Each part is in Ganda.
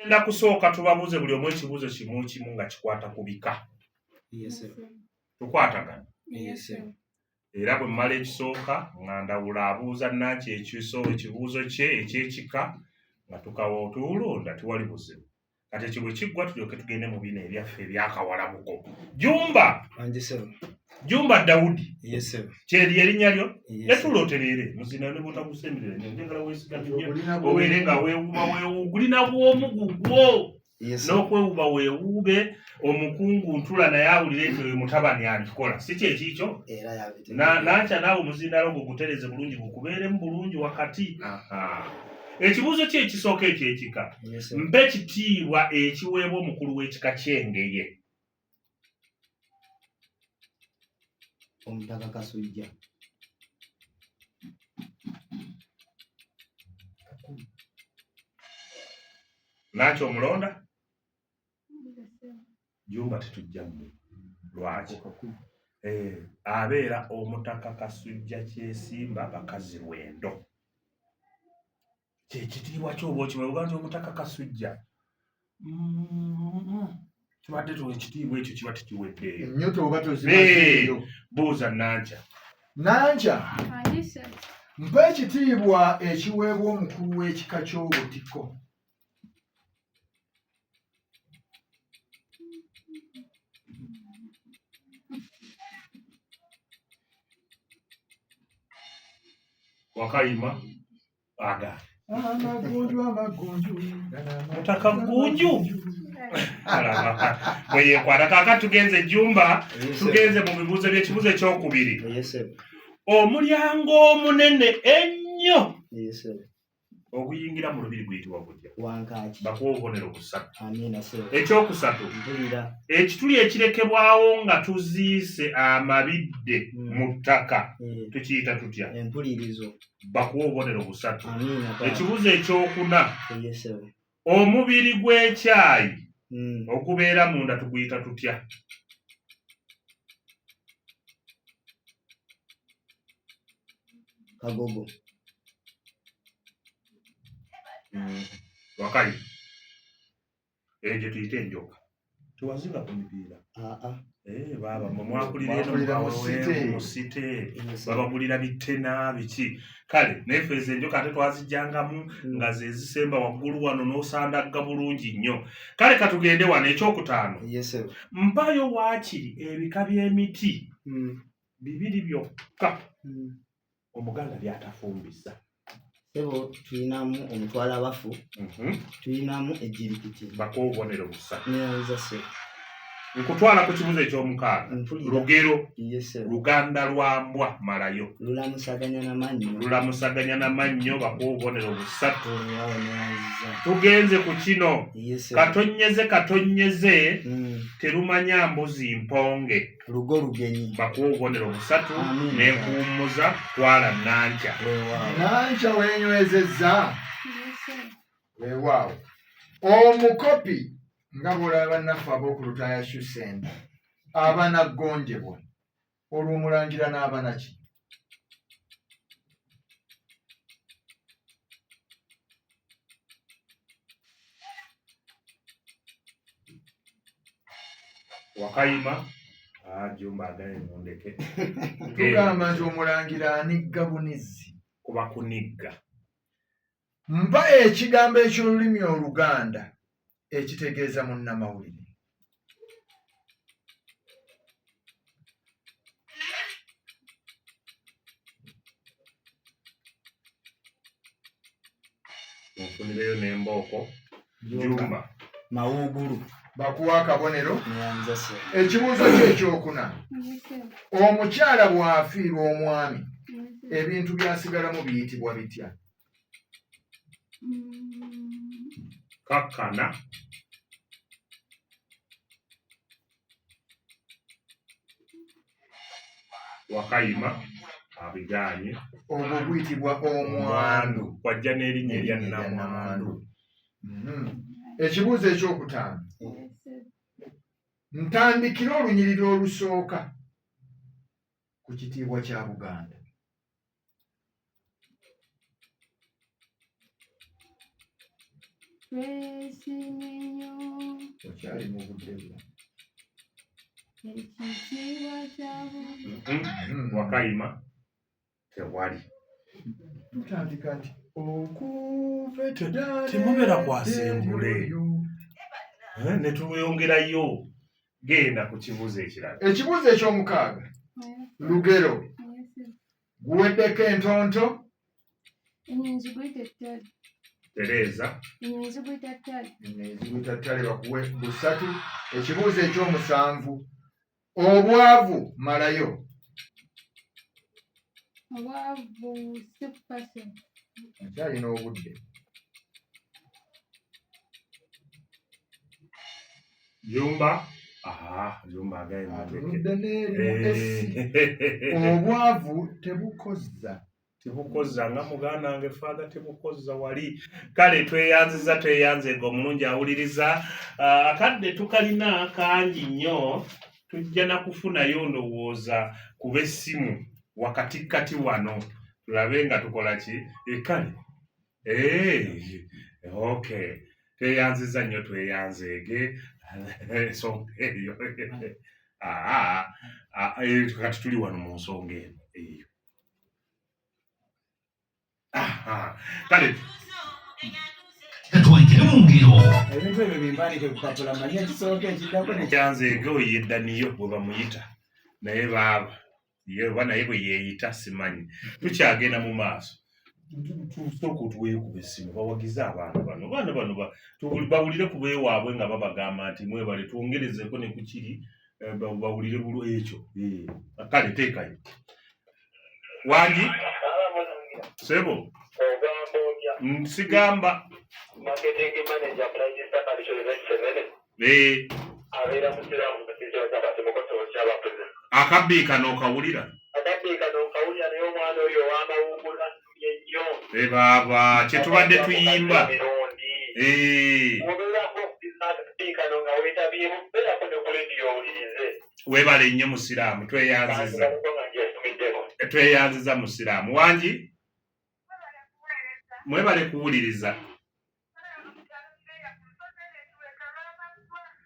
Enda kusooka tubabuuze buli omu ekibuuzo kimu kimu nga kikwata ku bika. Tukwatagana. Era bwe mmala ekisooka nga ndawula abuuza Nankya ekibuuzo kye eky'ekika nga tukawa otuwulonda tewali buzibu. Kati ekyo bwe kiggwa tulyoke tugende mu bino ebyaffe ebyakawalabuko. Jumba Daudi. Kyeri erinnya lyo? Etuloterere muzina ne butakusemerera njagala weesigamye obeere nga weewuuba weewugulina bw'omugugwo. N'okwewuuba weewuube omukungu ntula naye awulire nti oyo mutabani akikola si kyekikyo. Nankya naawe omuzindalo gugutereze bulungi gukubeeremu bulungi wakati. Ekibuuzo kye ekisooka eky'ekika. Mpa ekitiibwa ekiweebwa omukulu w'ekika ky'Engeye. Omutaka Kasujja. Nankya omulonda? Jumba tetujja mmwe. Lwaki? Abeera Omutaka Kasujja Kyesimba bakazi Lwendo. Kyekitiibwa ky'oba okimanyi nti Omutaka Kasujja kibadde ekitiibwa ekyo kiba tekiweddeeyo. Nnyo toba tozimazeeyo. Buuza Nankya. Nankya, mpa ekitiibwa ekiweebwa omukulu w'ekika ky'Obutiko. Wakayima aga. Amagonju. Mutaka Ggunju. Bwe yeekwata kaakati tugenze Jumba, tugenze mu bibuuzo by'ekibuuzo ekyokubiri. Omulyango omunene ennyo oguyingira mu lubiri guyitibwa gutya? Wankaaki. Bakuwa obubonero busatu. Amiina. Ekyokusatu, ekituli ekirekebwawo nga tuziise amabidde mu ttaka tukiyita tutya? Empulirizo. Bakuwa obubonero busatu. Amiina. Ekibuuzo ekyokuna, omubiri gw'ekyayi okubeera munda tuguyita tutya? Kagogo. Wakali. Gye tuyita enjoka. Tewazinga ku mipiira. Baaba mwakulira eno mu site. Babagulira bitena biki. Kale neffe ezo enjoka ate twazijjangamu nga ze zisemba waggulu wano n'osandagga bulungi nnyo. Kale katugende wano ekyokutaano. Mpayo waakiri ebika by'emiti bibiri byokka Omuganda by'atafumbisa. Sebo tulinamu omutwalabafu, tulinamu ejjirikiti. Bakuwa obubonero busatu. Nyanza se. Nkutwala ku kibuuzo eky'omukaaga. Lugero. Luganda lwa mbwa malayo. Lulamusaganya n'amannyo bakuwa obubonero busatu. Tugenze ku kino. Katonnyeze terumanya mbuzi mponge. Lugo lugenyi. Bakuwa obubonero busatu. N'enkuumuza twala Nankya. Nankya weenywezezza. Weewaawo. Omukopi nga bw'olaba bannaffe ab'oku Lutaaya Shussenda abanaggonjebwa olw'omulangira n'abanaki. Wakayima Jumba agaye mundeke. Tugamba nti omulangira anigga bunizzi. Kuba kunigga. Mpa ekigambo eky'olulimi Oluganda ekitegeeza munnamawulire. Nfunireyo n'embooko. Jumba. Mawuugulu. Bakuwa akabonero. Nyanza se. Ekibuuzo kye ekyokuna. Omukyala bw'afiirwa omwami ebintu byasigalamu biyitibwa bitya? Kakkana. Wakayima abigaanye. Ogwo guyitibwa omwandu. Wajja n'erinnya erya Nnamwandu. Ekibuuzo ekyokutaano. Ntandikira olunyiriri olusooka ku kitiibwa kya Buganda. Twesimye Okyali mu budde bwo. Ekitiibwa kyabo. Wakayima tewali. Tutandika nti okuva edda Temubera kwasembule. Ne tuyongerayo. Genda ku kibuuzo ekirala. Ekibuuzo eky'omukaaga. Lugero. Guweddeko entonto. Ennyinzi guyita ettale. Tereza. Ennyinzi guyita ttale. Ennyinzi guyita ttale bakuwe busatu. Ekibuuzo eky'omusanvu. Obwavu malayo. Obwavu 6%. Akyalina obudde. Jumba. Jumba atunudde n'eri obwavu tebukozza nga muganda wange father tebukozza wali. Kale tweyanzega omulungi awuliriza. Akadde tukalina kangi nnyo. Tujja na kufunayo ndowooza kuba essimu wakati wano tulabe nga tukola ki. Kale okay, tweyanziza nnyo tweyanzeege. Ensonga eyo kati tuli wano mu nsonga eyo. Kale ebintu ebyo bimpanike ku kapula manya ekisooka ekiddako nekyanzeege oyo yeddaniyo bwe bamuyita naye baaba oba naye bwe yeeyita simanyi. Tukyagenda mu maaso. Tusooka otuweekuba essimu bawagize abaana bano bawulire ku beewaabwe nga babagamba nti mwebale twongerezeko ne ku kiri bawulire bulu ekyo. Kale teekayo wangi sebo nsigamba marketing manager Prime Commercial Investment abeera musiramu katizo ky'abatemokoto ky'abakozi akabbiika n'okawulira naye omwana oyo w'amawugula ennyo baaba kye tubadde tuyimba obeerako akabbiika no nga weetabyemu beerako ne ku lediyo owulirize. Weebale nnyo musiraamu tweyanziza musiraamu wangi mwebale kuwuliriza.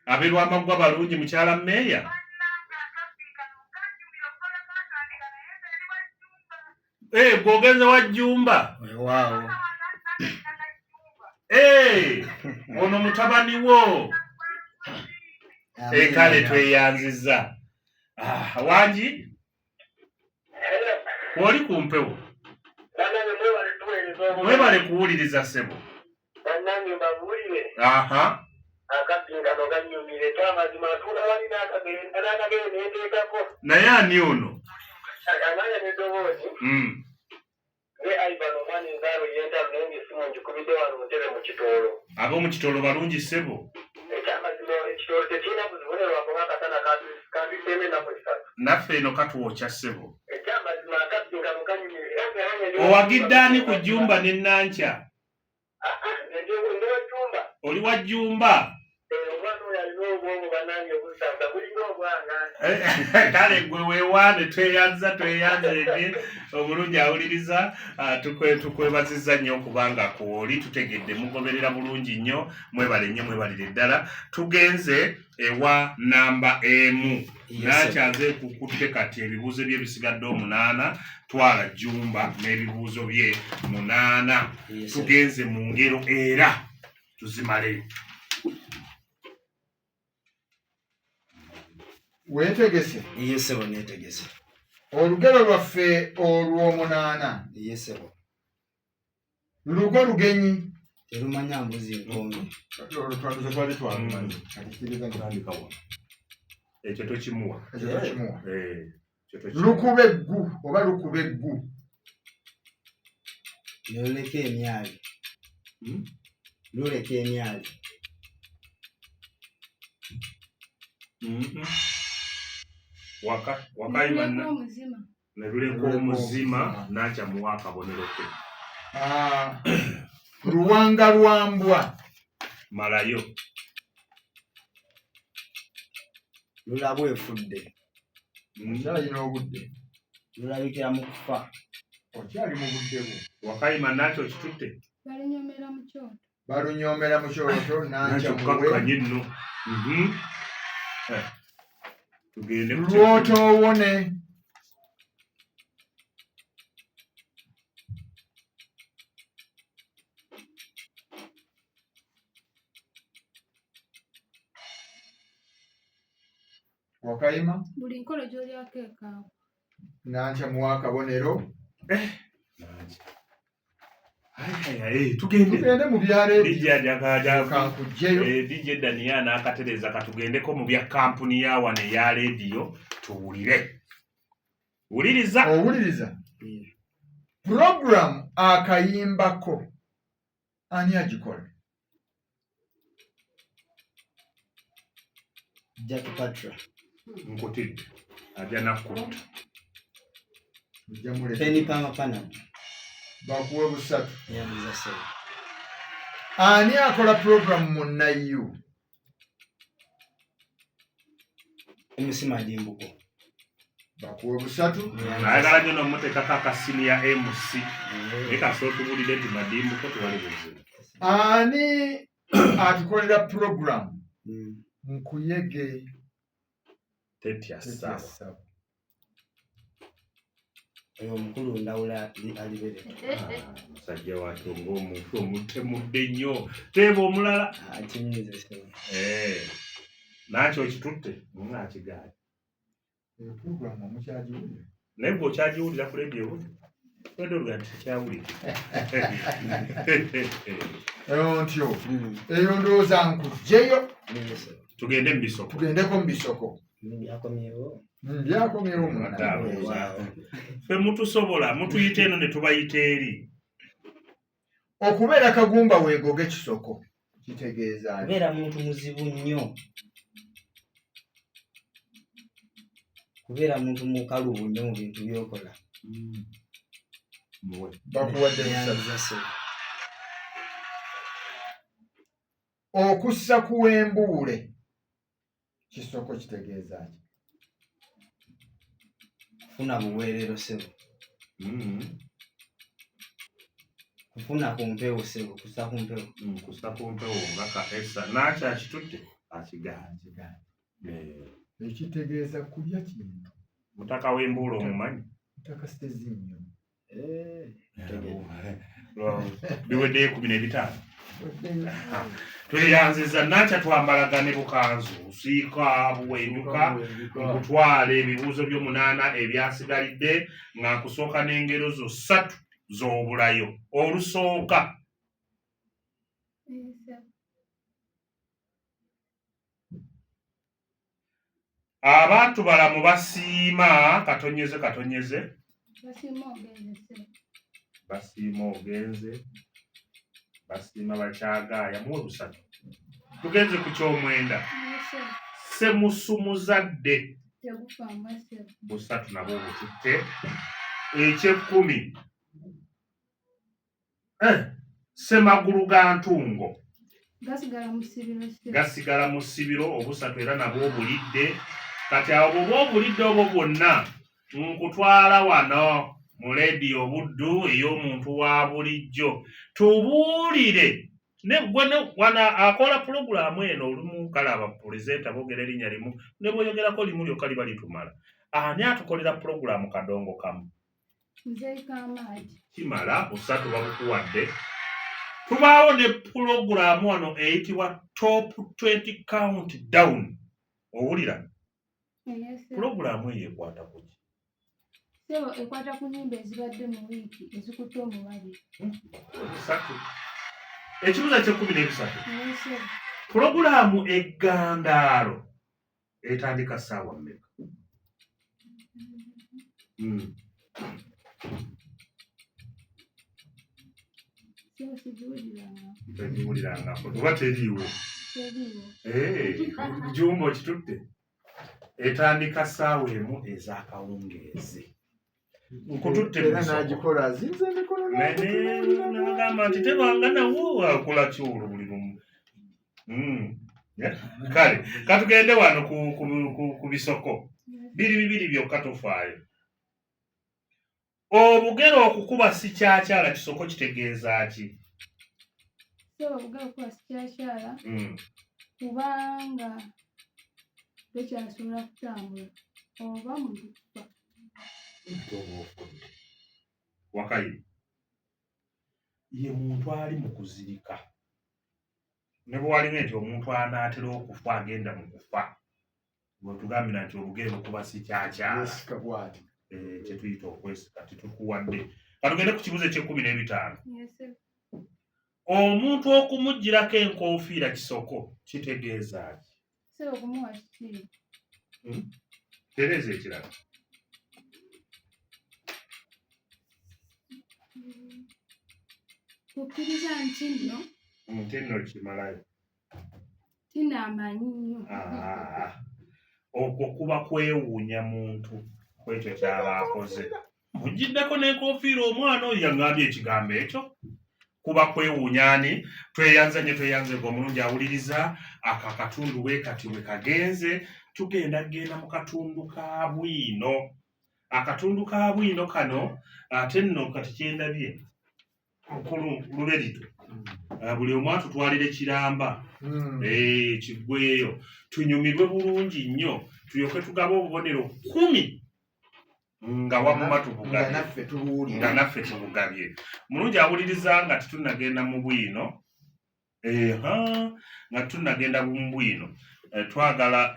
Ab'Lwamaggwa balungi mukyala Meeya. Gwogenze wa Jjumba. Waawo. Ono mutabani wo. Kale tweyanziza. Wangi? Kwoli ku mpewo. Mwebale kuwuliriza ssebo. Bannange mbabuulire. Akabbinkano kannyumire ky'amazima atuula wali n'akagere neeteekako. Naye ani ono? Ananya n'eddoboozi. Ye Ivan omwana enzaalo yeentalu naye ng'essimu ngikubidde wano ntebe mu Kitoolo. Ab'omu Kitoolo balungi ssebo. Ekyamazima Ekitoolo tekirina kuzibunerwa kuba akasana kambiddeemu ennaku esatu. Naffe eno katwokya ssebo. Ekyamazima akabbinkano kannyumire era ng'eranye owagidde ani ku Jjumba ne Nankya? Ndi wa Jjumba. Oli wa Jjumba? Omwana oyo alina obwongo bannange obusanga bulina obwanga. Kale gwe weewaane tweyanzeege omulungi awuliriza. Tukwebazizza nnyo okubanga kwoli tutegedde mugoberera bulungi nnyo. Mwebale nnyo mwebalire ddala. Tugenze ewa namba emu. Nakyaze kukutte kati ebibuuzo bye bisigadde 8. Twala Jjumba n'ebibuuzo bye 8. Tugenze mu ngero era tuzimale. Weetegese? Yesebo neetegese. Olugero lwaffe olw'omunaana. Yesebo. Lugo lugenyi. Terumanya mbuzi enkomi. Ekyo tokimuwa. Lukube eggu oba lukube eggu. Luleka emyali. Luleka emyali. Wakayima ne luleka omuzima n'akyamuwa akabonero ke. Luwanga lwambwa. Malayo. Lulabwa efudde. Okyalina obudde. Lulabikira mu kufa. Okyali mu budde bwo. Wakayima nakyo kitutte. Balinyomera mu kyoto. Balunyoomera mu kyoto nakyo nankya kakkanye nno. Tugende ku lw'otoowone. Wakayima buli nkolo gy'olyako ekaawa. nankya muwa akabonero. tugende mu byalo kankujjeyo DJ Dania n'akatereza katugendeko mu bya kampuni ya wano eya rediyo tuwulire. Owuliriza program akayimbako ani agikola? Jack Patra. Nkutidde ajja nakutta. Penny Pama Pana. Bakuwe busatu. Yandiza sebo. Ani akola program mu Nayu? Emusima Dimbuko. Bakuwe busatu. Ayagala nnyo n'omuteekako akasimu ya MC. Eka sooka tubulire nti Madimbuko tewali buzibu. Ani atukolera program? Nkuyege. Tetya sawa. Oyo mukulu ndawula alibere. Musajja wake ng'omuntu omutemudde nnyo. Teeba omulala. Akinyize sebo. Nakyo ekitutte ng'akigaali. Program omukyagiwulira. Naye bwe okyagiwulira ku leediyo wedolga nti tekyawulira. Ntyo eyo ndowooza nkugjeyo. Tugende mu bisoko. Tugendeko mu bisoko. Byakomyewo ffe mutusobola mutuyita eno ne tubayita eri. Okubeera kagumba weegoga ekisoko kitegeeza kubeera muntu muzibu nnyo. Kubeera muntu mukalubu nnyo mu bintu by'okola. Bakuwadde okussa ku wembuule kisoko kitegeeza ki? Kufuna buweerero sebo. Kufuna ku mpewo sebo, kussa ku mpewo. Kussa ku mpewo nga kaesa nakyo akitutte akigaali. Ekitegeeza kulya kintu. Mutaka w'embuula omumanyi? Mutaka Stezinyo. Biweddeyo 15. Tweyanziza nakya twambalagane bukanzu siika buwenyuka nkutwala ebibuuzo byo8 ebyasigalidde nga nkusooka n'engero zo 3 z'obulayo. Olusooka abantu balamu basiima katonyeze basiima ogenze basiima bakyagaaya muwe busatu. Tugenze ku ky'omwenda. Semusumuzadde busatu nabwo bututte. Eky'ekkumi semagulu ga ntungo gasigala mu ssibiro obusatu era nabwo obulidde. Kati abo bwoba obulidde obwo bwonna nkutwala wano mu leediyo Buddu ey'omuntu wa bulijjo tubuulire. Ne wana akola pulogulaamu eno olumu kale abapulezenta boogera erinnya limu ne bweyogerako limu lyokka liba litumala. Ani atukolera pulogulaamu kadongo kamu? Kimala busatu babukuwadde. Tubaawo ne pulogulaamu wano eyitibwa Top 20 Countdown. Owulira? Pulogulaamu eyo ekwata ku ki? Sebo ekwata ku nnyimba ezibadde mu wiiki ezikutte omubalire. Busatu. Ekibuuzo kye13. Pulogulaamu eggandaalo etandika ssaawa mmeka? Tegiwulirangako oba teriiwo. Jumbo kitutte. Etandika ssaawa emu ez'akawungeezi. Nkututte n'agikola azinze emikono n'agamba nti tebanga nawo akola kyolo buli lumu. Kale katugende wano ku bisoko bibiri byokka tofaayo. Obugero okukuba si kyakyala kisoko kitegeeza ki? sebo bugabo kwa sikyashala kubanga tekyasobola kutambula oba muntu kufa. Wakayi ye muntu ali mu kuzirika ne bw'alina nti omuntu anaatera okufa agenda mu kufa bwetugambira nti obugere bukuba sikyakyala kyetuyita okwesika tetukuwadde. Katugende ku kibuzo eky'e15. Omuntu okumuggyirako enkoofiira kisoko kitegeeza ki? Sebo kumuwa kiki? Tereeza ekirala. Kukkiriza nti nno nno kimalayo. Tinaamanyi nnyo. Okwo kuba kwewuunya muntu ku ekyo kyaba akoze. Mugiddeko n'enkoofiira omwana oyo yaŋŋambye ekigambo ekyo. Kuba kwewuunya ani? Tweyanze omulungi awuliriza ako akatundu bwe kati bwe kagenze tugenda mu katundu ka bwino. Akatundu ka bwino kano ate nno kati kyendabye mukulu luberito. Buli omu atutwalire kiramba kiggweyo tunyumirwe bulungi nnyo tulyoke tugabe obubonero 10 nga wamuma tubugabye nga naffe tubugabye. Mulungi awuliriza nga tetunnagenda mu bwino nga tunagenda mu bwino twagala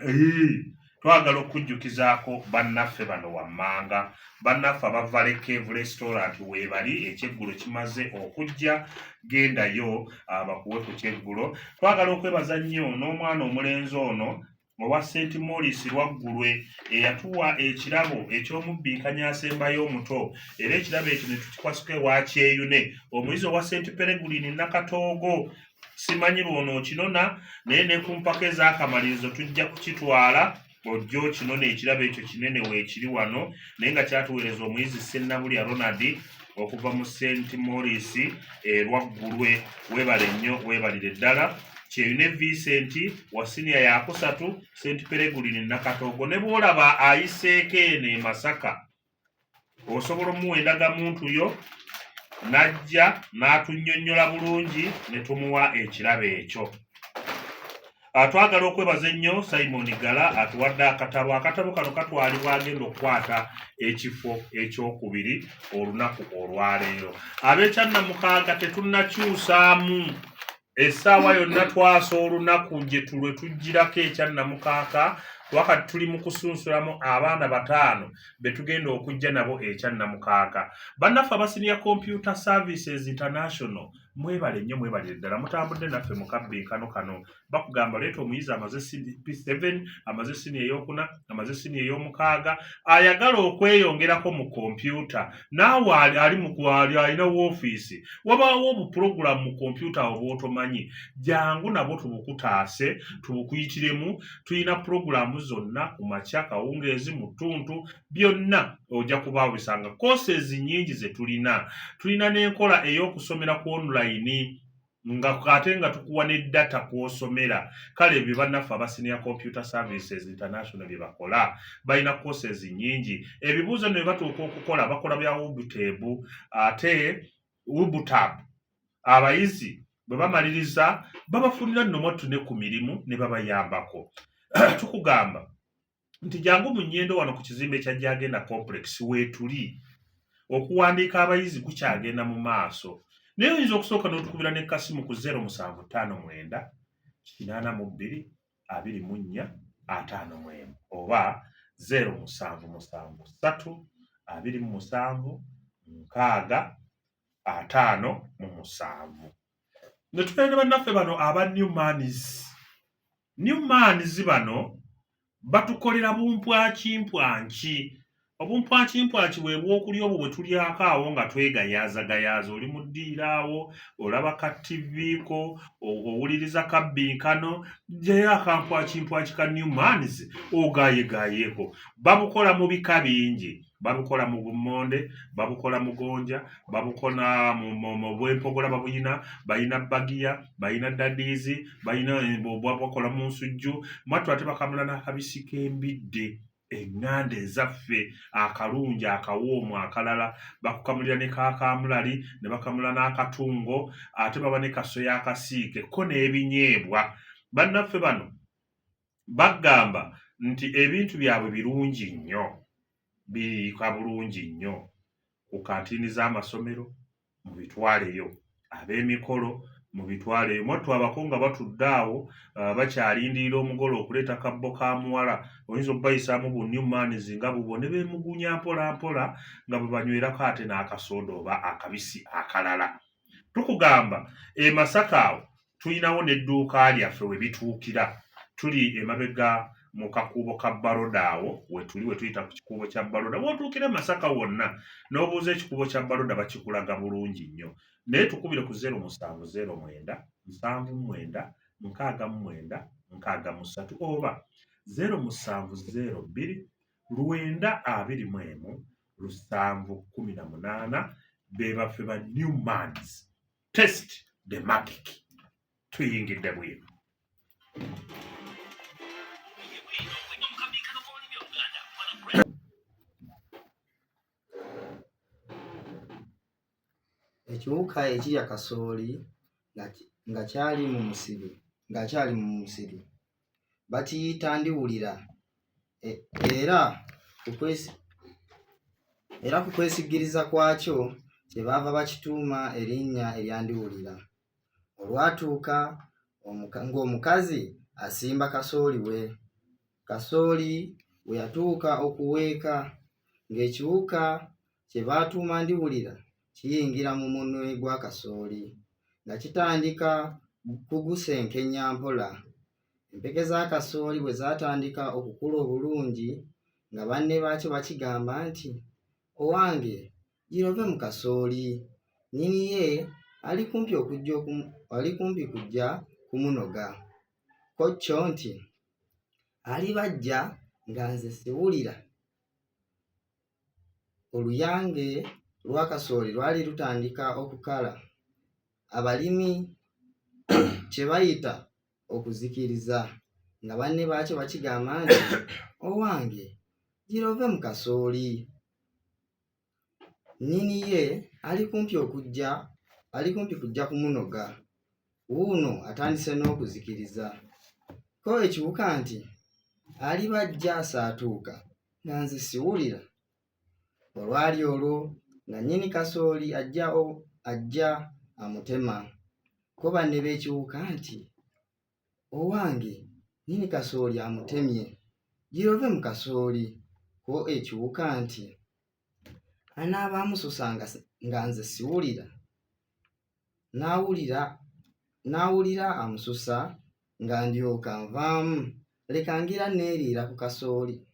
okujjukizaako bannaffe bano wammanga, bannaffe abava Cave Restaurant weebali ekyeggulo kimaze okujja, gendayo bakuwe ku kyeggulo. Twagala okwebaza nnyo n'omwana omulenzi ono owa St. Maurice Lwaggulwe eyatuwa ekirabo eky'omubbinkanya asembayo omuto, era ekirabo ekyo ne tukikwasuka ewa Kyeyune, omuyizi owa St. Peregrine Nakatoogo. Simanyi lwono kinona naye ne ku mpaka ez'akamalirizo tujja kukitwala ojjo kinona ekirabo ekyo kinene weekiri wano, naye nga kyatuweereza omuyizi Sennabulya Ronald okuva mu St. Maurice Lwaggulwe. Weebale nnyo, weebalire ddala. Kyeyune Vincent wa siniya yakusatu St. Peregrine Nakatoogo. Ne bw'olaba ayiseeko eno e Masaka osobola omuwa endagamuntu yo najja n'atunnyonnyola bulungi ne tumuwa ekirabo ekyo. Twagala okwebaza ennyo Simon Gala atuwadde akatabo. Akatabo kano katwalibwa agenda okukwata ekifo ekyokubiri olunaku olwaleero. Ab'ekyannamukaaga tetunnakyusaamu essaawa yonna twasa olunaku gye tulwe tujjirako ekyannamukaaga wakati tuli mu kusunsulamu abaana 5 be tugenda okujja nabo ekyannamukaaga. Bannaffe aba Senior Computer Services International mwebale nnyo, mwebale ddala mutambudde naffe mu kabbinkano kano. Bakugamba leeta omuyizi amaze P7 amaze siniya ey'okuna amaze siniya ey'omukaaga ayagala okweyongerako mu kompyuta. Naawe ali mu alina woofiisi wabaawo obupulogulamu mu kompyuta obwotomanyi, jangu nabwo tubukutaase tubukuyitiremu. Tulina pulogulamu zonna ku makya kawungeezi mu ttuntu byonna ojja kuba obisanga. Courses nnyingi ze tulina n'enkola ey'okusomera ku online nga ate nga tukuwa ne data kw'osomera. Kale ebyo bannaffe aba Senior Computer Services International bye bakola, balina courses nnyingi. Ebibuuzo ne batuuka okukola bakola bya WUBTAB ate WUBTAB abayizi bwe bamaliriza babafunira nnomotu ne ku mirimu ne babayambako. Tukugamba nti jangu mu nnyendo wano ku kizimbe kya Jagenda Complex weetuli okuwandiika abayizi kukyagenda mu maaso. Naye oyinza okusooka n'otukubira n'ekkasimu ku 0759 82 24 51 oba 0773 27 6 57. Ne tugenda bannaffe bano aba New Mans bano batukolera bumpwakimpwanki. Obumpwakimpwaki bwe bw'okulya obwo bwe tulyako awo nga twegayaazagayaaza. Oli mu ddiiro awo olaba ka TV ko owuliriza kabbinkano gyeyo akampwakimpwaki ka New Mans ogayegayeeko. Babukola mu bika bingi. Babukola mu bummonde, babukola mu gonja, babukola mu bwempogola bayina bagiya, bayina dadiizi, babukola mu nsujju, mwattu ate bakamula n'akabisi k'embidde. eŋŋanda ezaffe akalungi akawoomu akalala bakukamulira ne kaakamulali ne bakamula n'akatungo ate baba ne kasoya akasiike ko n'ebinyeebwa. Bannaffe bano bagamba nti ebintu byabwe birungi nnyo, biriika bulungi nnyo ku kantiini z'amasomero mubitwaleyo, ab'emikolo mubitwaleyo. Mwattu abako nga batudde awo bakyalindirira omugole okuleeta kabbo ka muwala, oyinza okubayisaamu bu Newmans nga bubwo ne beemugunya mpola mpola nga bwe banywerako ate n'akasoda oba akabisi akalala. Tukugamba e Masaka awo tulinawo n'edduuka lyaffe we bituukira, tuli emabega mu kakuubo ka Baroda awo we tuyita ku kikuubo kya Baroda. Bw'otuukira Masaka wonna n'obuuza ekikuubo kya Baroda bakikulaga bulungi nnyo. Naye tukubire ku 0709 79 69 63 oba 0702 921 718 be baffe ba Newmans. Test the magic. Tuyingidde bwino. Ekiwuka ekirya kasooli nga kyali mu musiri bakiyita ndiwulira, era ku kwesigiriza kwakyo kyebaava bakituuma erinnya erya ndiwulira. Olwatuuka ng'omukazi asimba kasooli we. Kasooli bwe yatuuka okuweeka ng'ekiwuka kye baatuuma ndiwulira kiyingira mu munwe gwa kasooli nga kitandika kugusenkenya mpola. Empeke za kasooli bwe zaatandika okukula obulungi nga banne baakyo bakigamba nti, owange girove mu kasooli, nnyini ye ali kumpi kujja kumunoga. Kojjo nti, ali bajja nga nze siwulira. Oluyange lwa kasooli lwali lutandika okukala, abalimi kye bayita okuzikiriza, nga banne baakyo bakigamba nti, owange girove mu kasooli, nnyini ye ali kumpi kujja kumunoga. Wuuno atandise n'okuzikiriza. Ko ekiwuka nti, ali bajja asaatuuka nga nze siwulira. Olwali olwo nga nnyini kasooli ajja amutema. Ko banne b'ekiwuka nti, owange nnyini kasooli amutemye, girove mu kasooli. Ko ekiwuka nti, anaaba amususa nga nze siwulira. Naawulira amususa nga ndyoka nvaamu, leka ngira neeriira ku kasooli.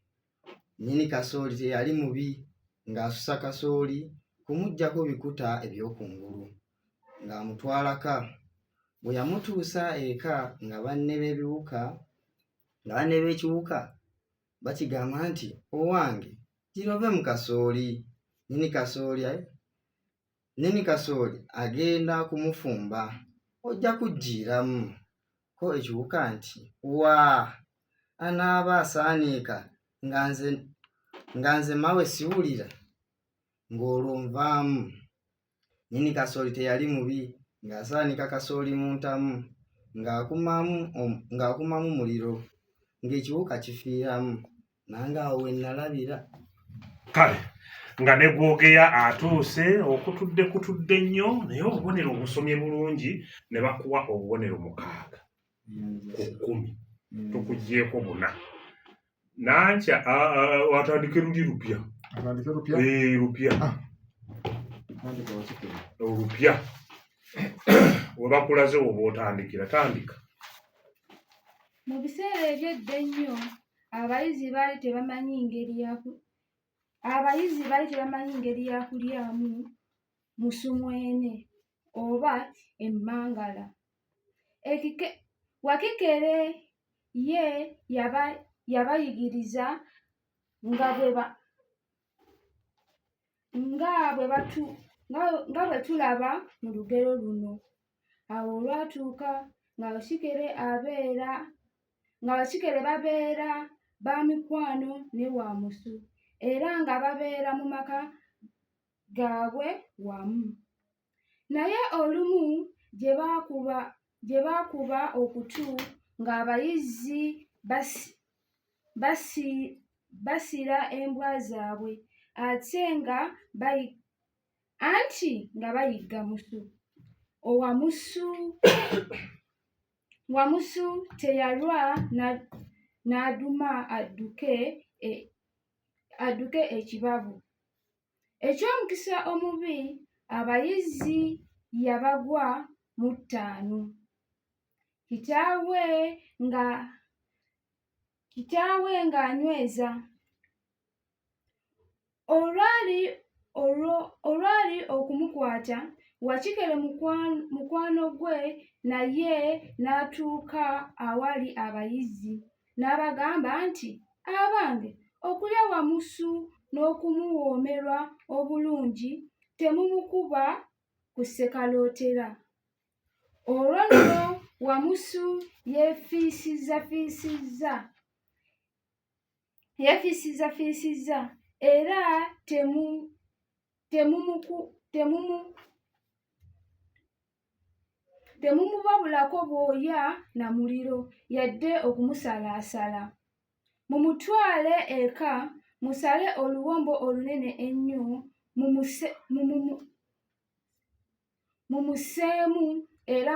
Nnyini kasooli teyali mubi ng'asusa kasooli kumuggyako bikuta eby'okungulu ng'amutwalaka. Bwe yamutuusa eka nga banne b'ekiwuka bakigamba nti, owange girove mu kasooli. Nnyini kasooli agenda kumufumba, ojja kuggiiramu. Ko ekiwuka nti, waa, anaaba asaaniika nga nze mawe siwulira, ng'olwo nvaamu. Nnyini kasooli teyali mubi ng'asaanika kasooli mu ntamu ng'akumamu muliro, ng'ekiwuka kifiiramu. Nange awo we nalabira. Kale nga ne gwogeya atuuse okutudde nnyo, naye obubonero obusomye bulungi ne bakuwa obubonero 6 ku 10. Tukuggyeeko 4. Nankya watandike luli lupya. Lupya. Olupya. We bakulaze oba otandikira, tandika. Mu biseera eby'edda ennyo abayizi baali tebamanyi ngeri ya kulyamu musumwene oba emmangala. Wakikere ye yabayigiriza nga bwe tulaba mu lugero luno. Awo olwatuuka nga Wakikere babeera ba mikwano ne Wamusu era nga babeera mu maka gaabwe wamu. Naye olumu gye baakuba okutu ng'abayizi basira embwa zaabwe ate nga bayigga Musu. Wamusu teyalwa n'aduma adduke ekibabu. Eky'omukisa omubi, abayizi yabagwa mu 5. Kitaawe ng'anyweza. Olwali okumukwata, Wakikere mukwano gwe naye n'atuuka awali abayizi n'abagamba nti, abange, okulya Wamusu n'okumuwoomerwa obulungi temumukuba ku ssekalootera. Olwo nno Wamusu yeefiisizza era temumubabulako bwoya na muliro yadde okumusalaasala. Mumutwale eka musale oluwombo olunene ennyo mumuseemu era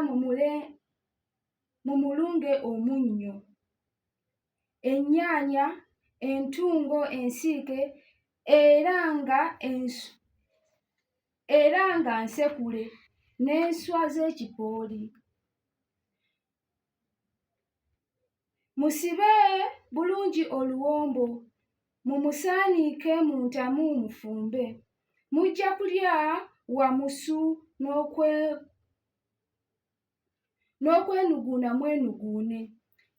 mumulunge omunnyo, ennyaanya, entungo ensiike era nga nsekule n'enswa z'ekipooli. Musibe bulungi oluwombo, mumusaaniike mu ntamu mufumbe. Mujja kulya Wamusu n'okwenuguna mwenuguune.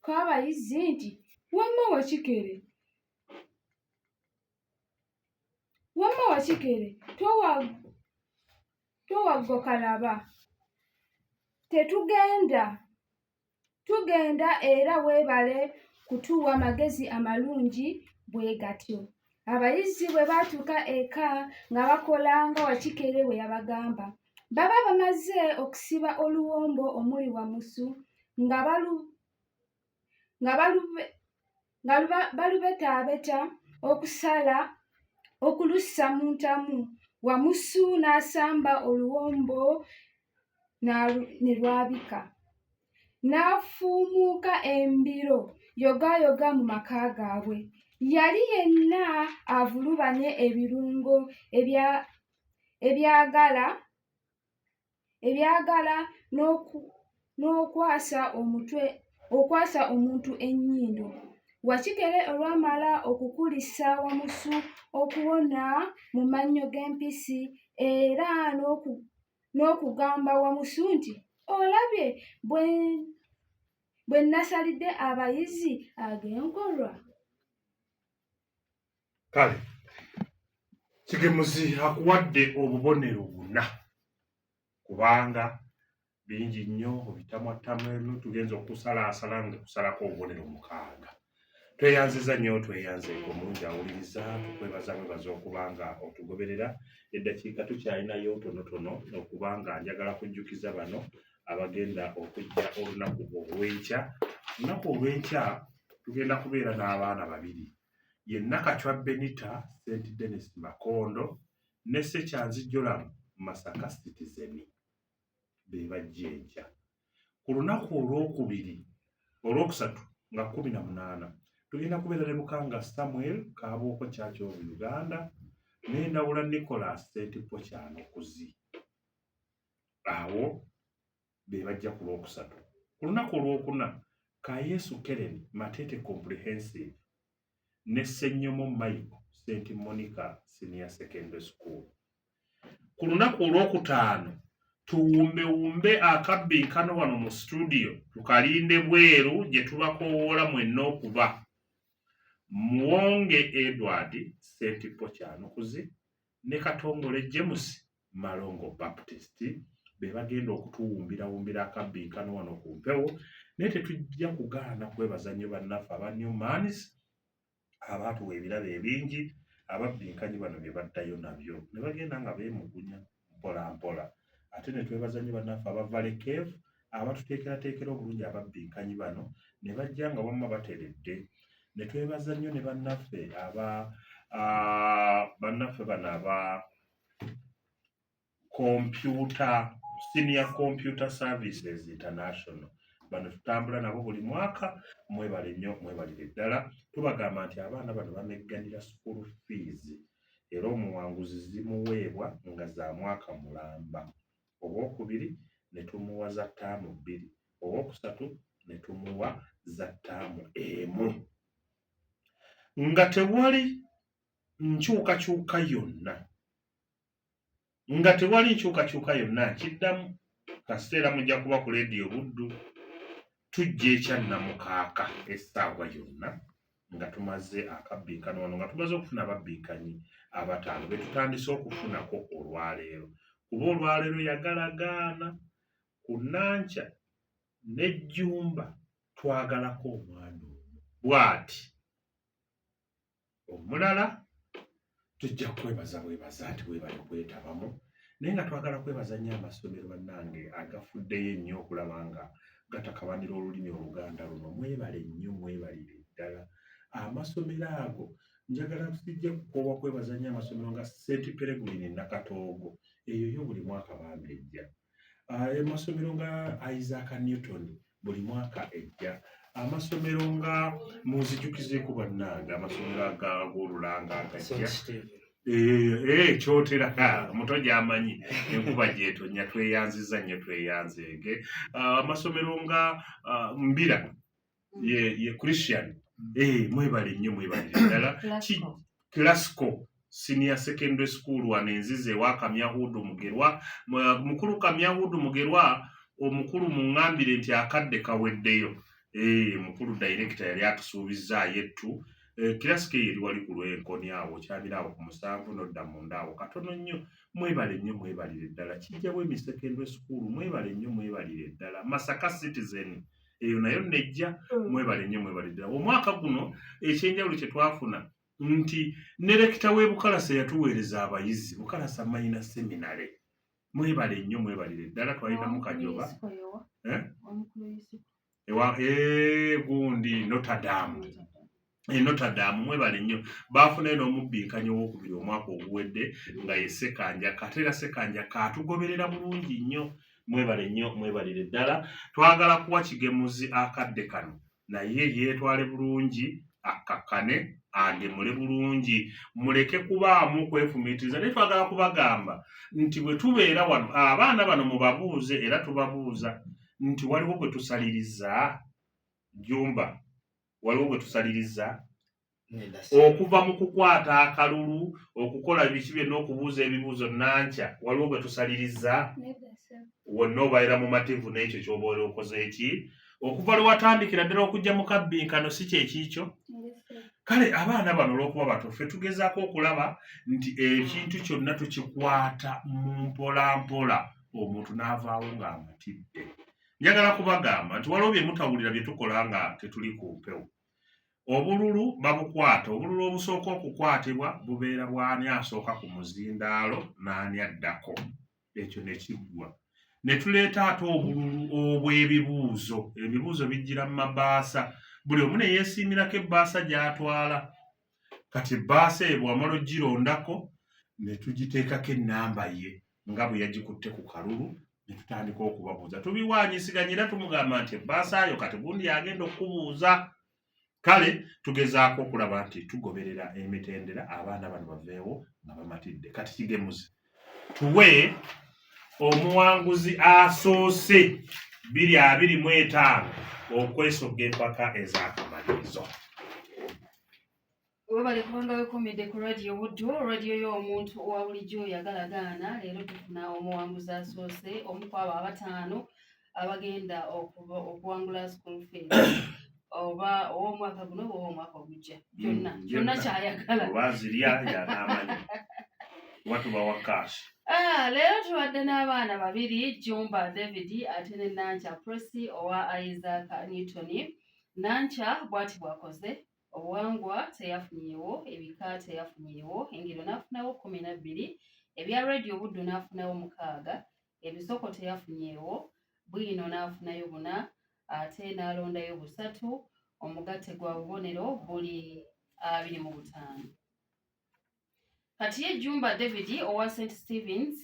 K'abayizi nti, wamma Wakikere, towaggokalaba, tugenda era weebale kutuwa magezi amalungi bwe gatyo. Abayizi bwe baatuuka eka nga bakola nga Wakikere bwe yabagamba, baba bamaze okusiba oluwombo omuli Wamusu nga balubetaabeta okulussa mu ntamu. Wamusu n'asamba oluwombo ne lwabika, n'afuumuuka embiro yogayoga mu maka gaabwe. Yali yenna avulubanye ebirungo ebyagala n'okwasa omuntu ennyindo. Wakikere olwamala okukulisa Wamusu okuwona mu mannyo g'empisi era n'okugamba Wamusu nti, olabye bwe nasalidde abayizi ag'enkolwa. Kale, Kigemuzi akuwadde obubonero 4 kubanga bingi nnyo obitamwattamu tugenza okusalaasala nga kusalako obubonero 6. Tweyanziza nnyo tweyanzeeko omulungi awuliriza, tukwebaza okubanga otugoberera. Eddakiika tukyalinayo tonotono okubanga njagala kujjukiza bano abagenda okujja olunaku olw'enkya. Olunaku olw'enkya tugenda kubeera n'abaana 2, ye Nakachwa Benita St. Denis Makondo ne Ssekyanzi Joram Masaka Citizen be bajja enkya. Ku lunaku olwokusatu nga 18 tugenda kubeera ne Mukanga Samuel Kabooko Church of Uganda ne Ndawula Nicholas St. Pochano Kuzi. Awo be bajja ku lwokusatu. Ku lunaku olwokuna Kayesu Keren Matete Comprehensive ne Ssenyomo Michael St. Monica Senior Secondary School. Ku lunaku olwokutaano tuwumbewumbe akabbinkano wano mu studio tukalinde bweru gye tubakoowoola mwenna okuba Muwonge Edward St. Pochano Kuzi ne Katongole James Malongo Baptist be bagenda okutuwumbira akabbinkano wano ku mpewo, naye tetujja kugaana kwebaza nnyo bannaffe aba New Manis abaatuwa ebirabo ebingi ababbinkanye bano bye baddayo nabyo ne bagenda nga beemugunya mpola mpola ate ne twebaza nnyo bannaffe abavale keevu abatuteekerateekera obulungi ababbinkanye bano ne bajja nga wamma bateredde ne twebaza nnyo ne bannaffe bannaffe bano aba Senior Computer Services International bano tutambula nabo buli mwaka mwebale nnyo mwebalire ddala tubagamba nti abaana bano bamegganira school fees era omuwanguzi zimuweebwa nga za mwaka mulamba obwokubiri ne tumuwa za ttaamu 2 obwokusatu ne tumuwa za ttaamu 1 nga tewali nkyukakyuka yonna kiddamu kaseera mujja kuba ku leediyo Buddu tujja ekyannamukaaka essaawa yonna nga tumaze akabbinkano wano nga tumaze okufuna ababbinkani 5 be tutandise okufunako olwaleero kuba olwaleero yagalagaana ku Nankya n'Ejjumba twagalako omwana bw'ati omulala tujja kwebaza nti webale kwetabamu naye nga twagala kwebaza nnyo amasomero bannange agafuddeyo ennyo okulaba nga gatakabanira olulimi Oluganda luno mwebale nnyo mwebalire ddala amasomero ago njagala tujja kukoowa kwebaza nnyo amasomero nga St. Peregrine Nakatoogo eyo yo buli mwaka bambi ejja amasomero nga Isaac Newton buli mwaka ejja amasomero nga munzijukizeeko bannange amasomero ag'Olulanga agajja kyotera muto gy'amanyi enkuba gyetonya tweyanziza nnyo tweyanzeege amasomero nga Mbira ye Christian mwebale nnyo mwebalire ddala Classical Senior Secondary School wano enzize ewa Kamyahudu Mugerwa mukulu Kamyahudu Mugerwa omukulu muŋŋambire nti akadde kaweddeyo mukulu director yali atusuubizaayo ettu Classical yeri wali ku Lwenkoni awo kyabira awo ku 7 nodda munda awo katono nnyo mwebale nnyo mwebalire ddala kijjabwe mi secondary school mwebale nnyo mwebalire ddala Masaka Citizen eyo nayo nejja mwebale nnyo mwebalire ddala omwaka guno ekyenjawulo kye twafuna nti ne lekita w'e Bukalasa yatuweereza abayizi Bukalasa Minor Seminary mwebale nnyo mwebalire ddala twalinamu Kajoba gundi Notre Dame mwebale nnyo baafuna n'omubbinkanya ow'okubiri omwaka oguwedde nga ye Sekanja Katera Sekanja kaatugoberera bulungi nnyo mwebale nnyo mwebalire ddala twagala kuwa kigemuzi akadde kano naye yeetwale bulungi akakkane agemule bulungi muleke kubaamu kwefumiitiriza naye twagala kubagamba nti bwe tubeera wano abaana bano mubabuuze era tubabuuza nti waliwo bwe tusaliriza Jumba waliwo bwe tusaliriza okuva mu kukwata akalulu okukola biki byonna okubuuza ebibuuzo Nankya waliwo bwe tusaliriza wonna obaera mu mativu n'ekyo ky'oba oli okoze eki okuva lwe watandikira ddala okujja mu kabbinkano si kyekikyo kale abaana bano olw'okuba bato ffe tugezaako okulaba nti ekintu kyonna tukikwata mu mpolampola omuntu n'avaawo ng'amatidde njagala kubagamba nti waliwo bye mutawulira bye tukola nga tetuli ku mpewo obululu babukwata obululu obusooka okukwatibwa bubeera bw'ani asooka ku muzindaalo n'ani addako ekyo ne kiggwa ne tuleeta ate obululu obw'ebibuuzo ebibuuzo bijjira mu mabaasa buli omu ne yeesiimirako ebbaasa gy'atwala kati ebbaasa eyo bw'amala ogirondako ne tugiteekako ennamba ye nga bwe yagikutte ku kalulu ne tutandika okubabuuza tubiwaanyisiganya era tumugamba nti ebbaasa yo kati gundi yagenda okubuuza kale tugezaako okulaba nti tugoberera emitendera abaana bano baveewo nga bamatidde kati kigemuzi tuwe omuwanguzi asoose 225 okwesogga empaka ez'akamalirizo. Webale kubanga wekomedde ku radio Buddu radio y'omuntu owa bulijjo yagalagaana leero tufuna omuwanguzi asoose omu ku abo 5 abagenda okuwangula school fees oba ow'omwaka guno oba ow'omwaka ogujja kyonna kyayagala olwazirya yanaamanyi watuba wa cash. Leero tubadde n'abaana 2 Jumba David ate ne Nankya Presi owa Isaac Newton. Nankya bw'ati bw'akoze obuwangwa teyafunyeewo, ebika teyafunyeewo, engero n'afunawo 12, ebya radio Buddu n'afunawo 6, ebisoko teyafunyeewo, bwino n'afunayo 4, ate n'alondayo 3, omugatte gwa bubonero buli 25. Kati ye Jumba David owa St. Stephen's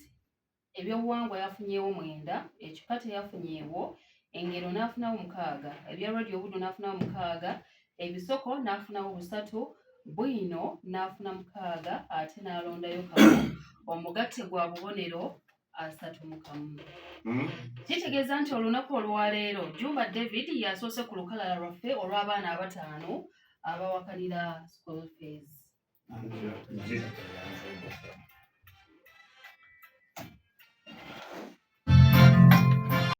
ebyobuwangwa yafunyeewo 9, ekika teyafunyeewo, engero n'afunawo 6, ebya radio Buddu n'afunawo 6, ebisoko n'afunawo 3, bwino n'afuna 6, ate n'alondayo 1, omugatte gwa bubonero 31. Kitegeeza nti olunaku olwaleero Jumba David yasoose ku lukalala lwaffe olw'abaana 5 abawakanira school fees.